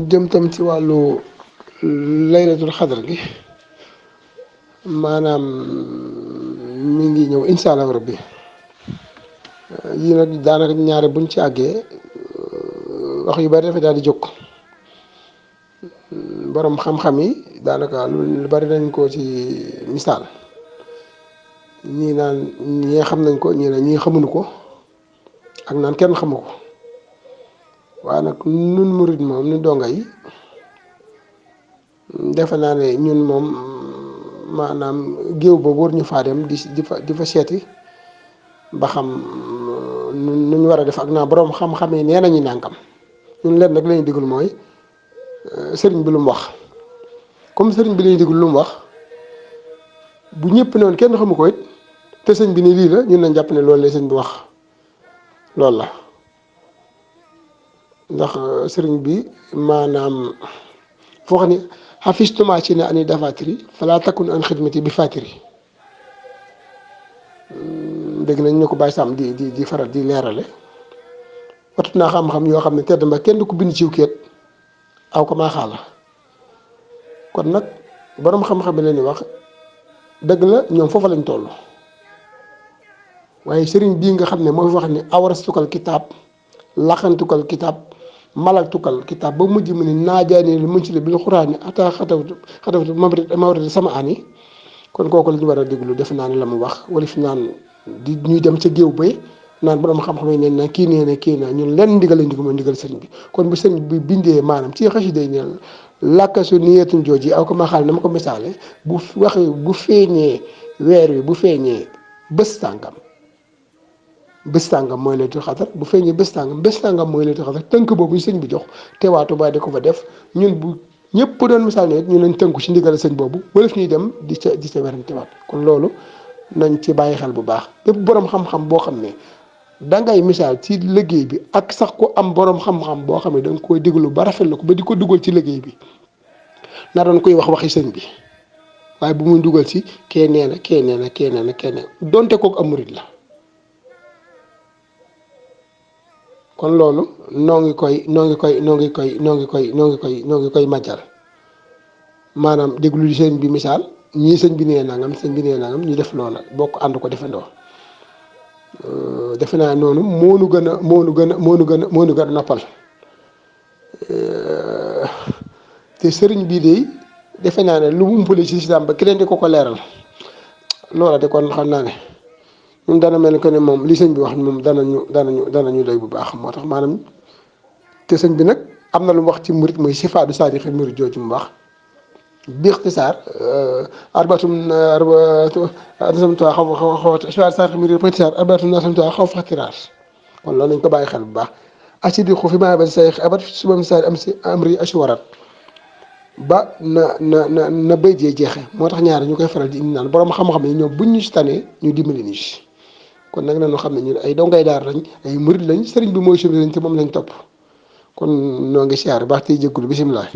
jëm tam ci wàllu laylatul xadar gi maanaam mi ngi ñëw incha allah rabbi yii nag daanaka ñaare buñ ci àggee wax yu bari dafay daal di jóg borom xam-xam yi daanaka lu bari nañ ko ci misaal ñii naan ñii xam nañ ko ñii ne ñii xamuñu ko ak naan kenn xamu ko waaye nag nun murid moom nu donga yi defe naa ne ñun moom maanaam géew ba wër ñu faa dem di fa seeti ba xam nu ñu war a def ak naa borom xam-xam yi nee nañu nànkam ñun leen nag lañuy digul mooy sëriñ bi lu mu wax comme sëriñ bi lañuy digul lu mu wax bu ñëpp ne woon kenn xamu ko it te sëñ bi ni lii la ñun nañ jàpp ne loolu la sëñ bi wax loolu la ndax sëriñ bi maanaam foo xam ne xafistuma ci ne ani dafatiri fala takun an xidmati bi fatiri dégg nañ ñu ko bàyyi sàmm di faral di leerale watut naa xam-xam yoo xam ne tedd mba kenn du ko bind ciw kéet aw ko maa xaala kon nag boroom xam-xam bi leen wax dëgg la ñoom foofa lañ toll waaye sëriñ bii nga xam ne moo fi wax ni awrastukal kitaab laxantukal kitaab malaktukal kitaab ba mujj mu ne naajaani lu muñ ci la bil xuraani ata xatawtu mawridi sama ani kon kooku la ñu war a déglu defe naa ne la mu wax wala fi naan di ñuy dem ca géew bay naan borom xam-xam yi ne kii nee na kii na ñun lenn ndigal lañ digg mooy ndigal sëriñ bi kon bu sëriñ bi bindee maanaam ci xasida yi ne làkkasu niyeetuñ jooji aw ko ma xaal na ma ko misaale bu waxee bu feeñee weer wi bu feeñee bés tàngam mooy laylatul xadar bu feeñee bés tàngam mooy laylatul xadar tënk boobu ñu sëñ bi jox teewaatu ba di ko fa def ñun bu ñëpp doon misaal ne ñu leen tënku ci ndigal sëñ boobu wala fi ñuy dem di ca werantewaat kon loolu nañ ci bàyyi xel bu baax bépp borom xam-xam boo xam ne dangay misaal ci liggéey bi ak sax ku am borom xam-xam boo xam ne danga koy déglu ba rafetlu ko ba di ko dugal ci liggéey bi na doon koy wax waxi sëñ bi waaye bu muy dugal ci kee nee na kee nee na kee nee na kee nee na donte kooku am murid la kon loolu noo ngi koy màjjal maanaam déglu li sëñ bi misaal ñii sëñ bi nee nangam ñu def loola bokk ànd ko defandoo defe naa noonu moo nu gën a noppal te sëriñ bii de defe naa ne lu mu umpale ci islam ba ki leen di ko leeral loola de kon xam naa ne ñun dana mel que ne moom li sëñ bi wax moom danañu doy bu baax moo tax maanaam te sëñ bi nag am na lu mu wax ci murit muy sifaadu saadixi murit jooju mu wax bi ixtisaar arbatum nasamtuwaa xaw faxtiraar kon loolu nañ ko bàyyi xel bu baax asidi xu fi maa ba sayx abat suba misaal am si amri aswarat ba na béy jee jeexe moo tax ñaari ñu koy faral di indi naan borom xam-xam yi ñoom buñ ñu si tanee ñu dimbali ñu si kon nag nañu xam ne ñun ay dongay daar lañ ay murit lañ sëriñ bi mooy suñu lañ te moom lañ topp kon noo ngi siyaar baax tey jéggulu bisimilah